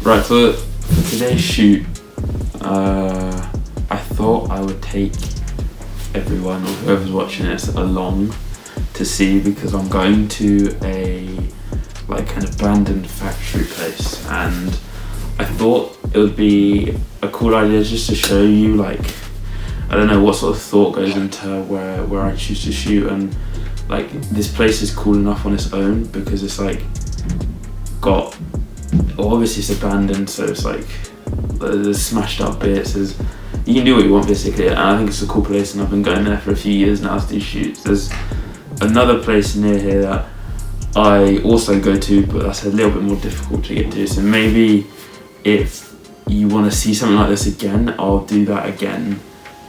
Right, for today's shoot, I thought I would take everyone or whoever's watching this along to see, because I'm going to an abandoned factory place, and I thought it would be a cool idea just to show you, like, I don't know what sort of thought goes into where I choose to shoot. And like, this place is cool enough on its own because it's like obviously it's abandoned, so it's like there's smashed up bits, you can do what you want basically, and I think it's a cool place, and I've been going there for a few years now to do shoots. There's another place near here that I also go to, but that's a little bit more difficult to get to, so maybe if you want to see something like this again, I'll do that again,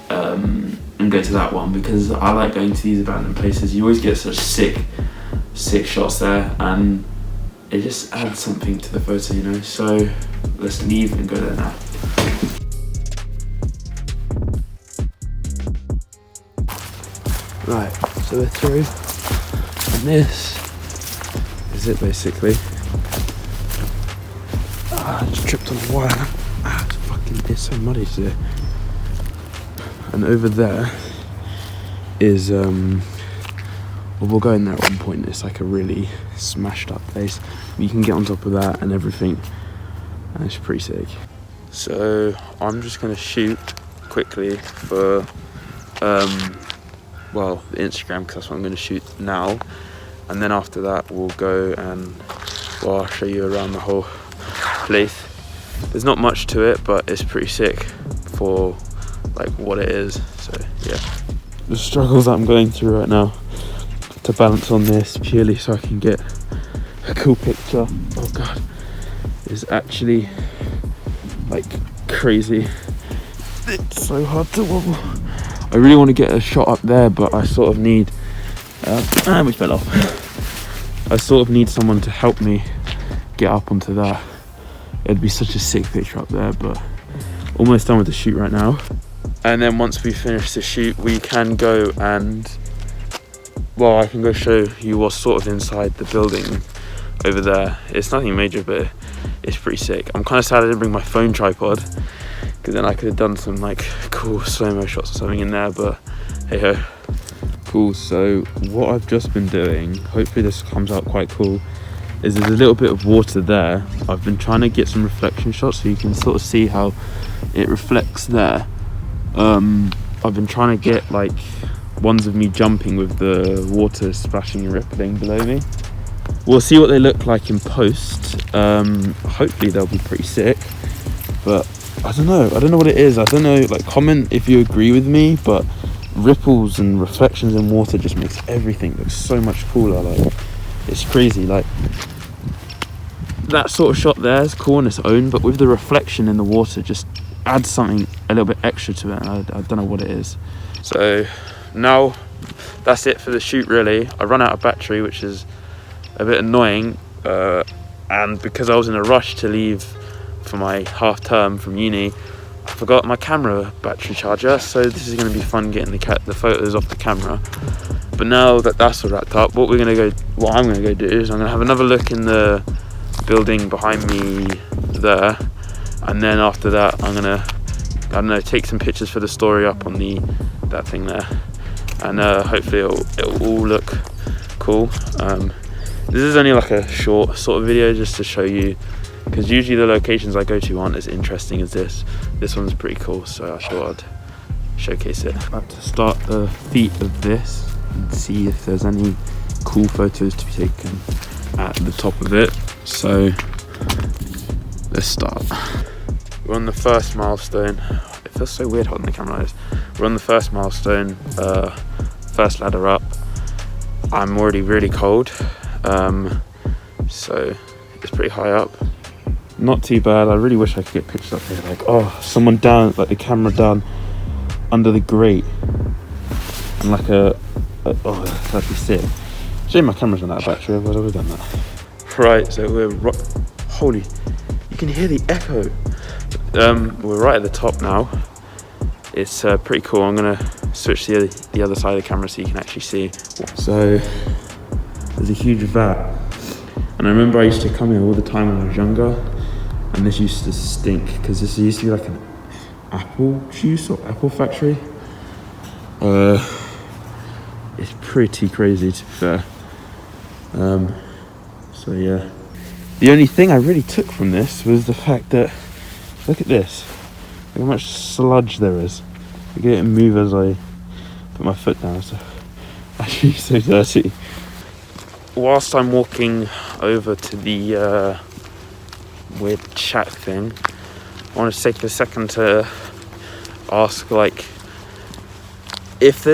and go to that one, because I like going to these abandoned places. You always get such sick shots there, and it just adds something to the photo, you know. So let's leave and go there now. Right, so we're through, and this is it basically. I just tripped on the wire. It's so muddy today. And over there is we'll go in there at one point. It's like a really smashed up place. You can get on top of that and everything, and it's pretty sick. So I'm just gonna shoot quickly for the Instagram, because that's what I'm gonna shoot now, and then after that we'll go and I'll show you around the whole place. There's not much to it, but it's pretty sick for like what it is. So yeah, the struggles that I'm going through right now to balance on this purely so I can get a cool picture, oh god, is actually like crazy. It's so hard to wobble. I really want to get a shot up there, but I sort of need we fell off. I sort of need someone to help me get up onto that. It'd be such a sick picture up there, but almost done with the shoot right now. And then once we finish the shoot, we can go and, I can go show you what's sort of inside the building over there. It's nothing major, but it's pretty sick. I'm kind of sad I didn't bring my phone tripod, because then I could have done some like cool slow-mo shots or something in there, but hey ho. Cool, so what I've just been doing, hopefully this comes out quite cool, is there's a little bit of water there. I've been trying to get some reflection shots so you can sort of see how it reflects there. I've been trying to get like ones of me jumping with the water splashing and rippling below me. We'll see what they look like in post. Hopefully they'll be pretty sick, but I don't know what it is. I don't know, like, comment if you agree with me, but ripples and reflections in water just makes everything look so much cooler. Like, it's crazy. Like, that sort of shot there is cool on its own, but with the reflection in the water just adds something a little bit extra to it, and I don't know what it is. So now that's it for the shoot really. I run out of battery, which is a bit annoying, and because I was in a rush to leave for my half term from uni, I forgot my camera battery charger, so this is going to be fun getting the photos off the camera. But now that that's all wrapped up, what I'm going to go do is I'm going to have another look in the building behind me there, and then after that I'm going to, I don't know, take some pictures for the story up on that thing there, and hopefully it'll all look cool. This is only like a short sort of video just to show you, because usually the locations I go to aren't as interesting as this. This one's pretty cool, so I thought I'd showcase it. About to start the feet of this and see if there's any cool photos to be taken at the top of it. So let's start. We're on the first milestone. It feels so weird holding the camera like this. We're on the first milestone, first ladder up. I'm already really cold, so it's pretty high up. Not too bad. I really wish I could get pictures up here, like, someone down, like the camera down under the grate, and like that'd be sick. Shame my camera's run out of battery, otherwise I would have done that. Right, so holy, you can hear the echo. We're right at the top now. It's pretty cool. I'm gonna switch to the other side of the camera so you can actually see. So there's a huge vat, and I remember I used to come here all the time when I was younger, and this used to stink because this used to be like an apple juice or apple factory. It's pretty crazy, to be fair. So yeah, the only thing I really took from this was the fact that, look at this, look how much sludge there is. I get it move as I put my foot down, so actually so dirty. Whilst I'm walking over to the weird chat thing, I want to take a second to ask, like, if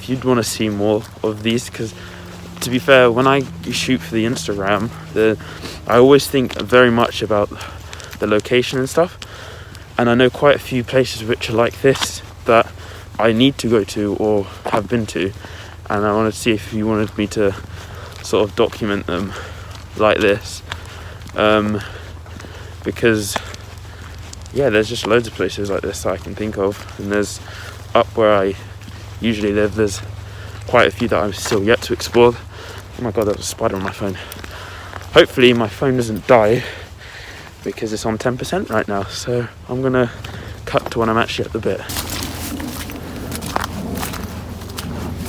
you'd want to see more of these, because to be fair, when I shoot for the Instagram, I always think very much about the location and stuff, and I know quite a few places which are like this that I need to go to or have been to, and I wanted to see if you wanted me to sort of document them like this, because yeah, there's just loads of places like this that I can think of, and there's up where I usually live, there's quite a few that I'm still yet to explore. Oh my god, there's a spider on my phone. Hopefully my phone doesn't die because it's on 10% right now, so I'm gonna cut to when I'm actually at the bit.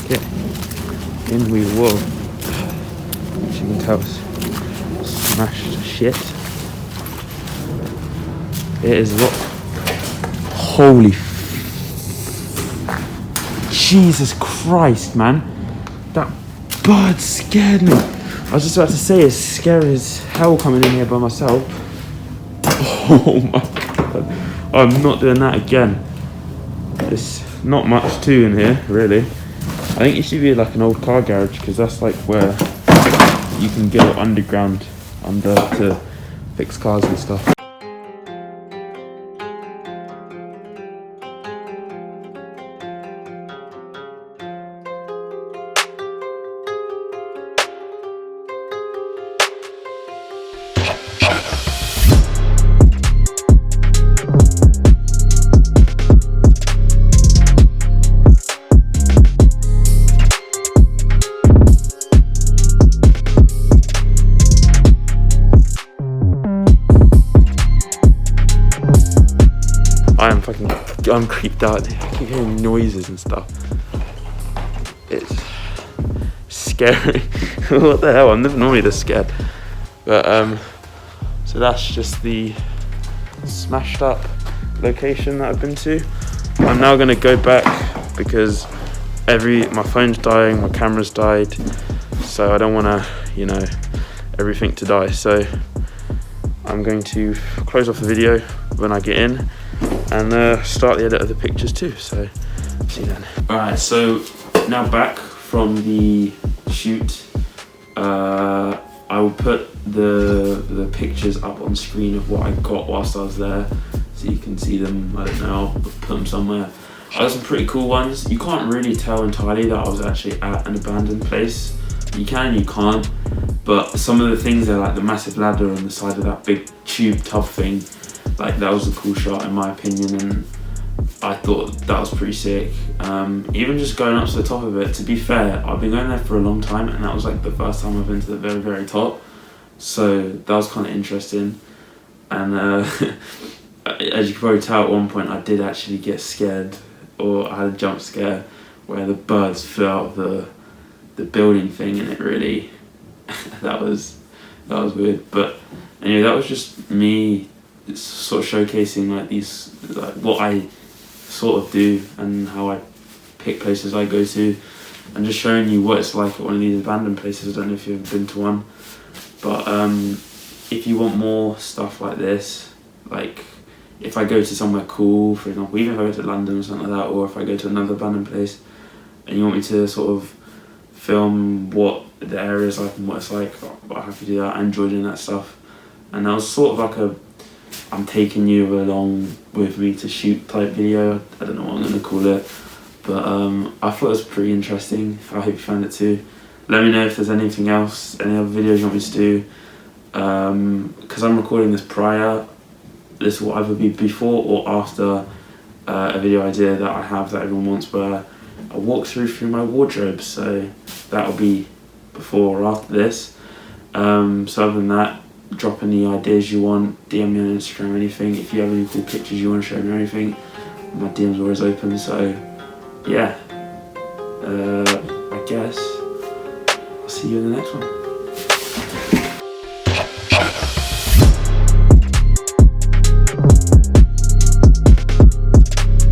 Okay, in we will. As you can tell, it's smashed to shit. It is what? Holy Jesus Christ, man. That bird scared me. I was just about to say, it's scary as hell coming in here by myself. Oh my god. I'm not doing that again. There's not much to in here, really. I think it should be like an old car garage, because that's like where you can go underground to fix cars and stuff. I'm creeped out. I keep hearing noises and stuff. It's scary. What the hell? I'm never normally this scared. But so that's just the smashed up location that I've been to. I'm now gonna go back because my phone's dying, my camera's died, so I don't wanna, everything to die. So I'm going to close off the video when I get in and start the edit of the pictures too, so see you then. Alright, so now back from the shoot. I will put the pictures up on screen of what I got whilst I was there, so you can see them. I don't know, I'll put them somewhere. I got some pretty cool ones. You can't really tell entirely that I was actually at an abandoned place. You can, you can't, but some of the things are like the massive ladder on the side of that big tube tub thing. Like, that was a cool shot in my opinion, and I thought that was pretty sick. Even just going up to the top of it, to be fair, I've been going there for a long time, and that was like the first time I've been to the very, very top. So that was kind of interesting. And as you can probably tell, at one point I did actually get scared, or I had a jump scare where the birds flew out of the building thing, and it really, that was weird. But anyway, that was just me sort of showcasing like what I sort of do and how I pick places I go to, and just showing you what it's like at one of these abandoned places. I don't know if you've been to one, but if you want more stuff like this, like if I go to somewhere cool, for example, even if I go to London or something like that, or if I go to another abandoned place and you want me to sort of film what the area is like and what it's like, I'm happy to do that. I enjoy doing that stuff, and that was sort of like I'm taking you along with me to shoot type video. I don't know what I'm going to call it, but I thought it was pretty interesting. I hope you found it too. Let me know if there's anything else, any other videos you want me to do, because I'm recording this prior. This will either be before or after a video idea that I have that everyone wants, where I walk through my wardrobe, so that will be before or after this. So other than that, drop any ideas you want, DM me on Instagram, anything. If you have any cool pictures you want to show me or anything, my DM's always open. So yeah, I guess I'll see you in the next one.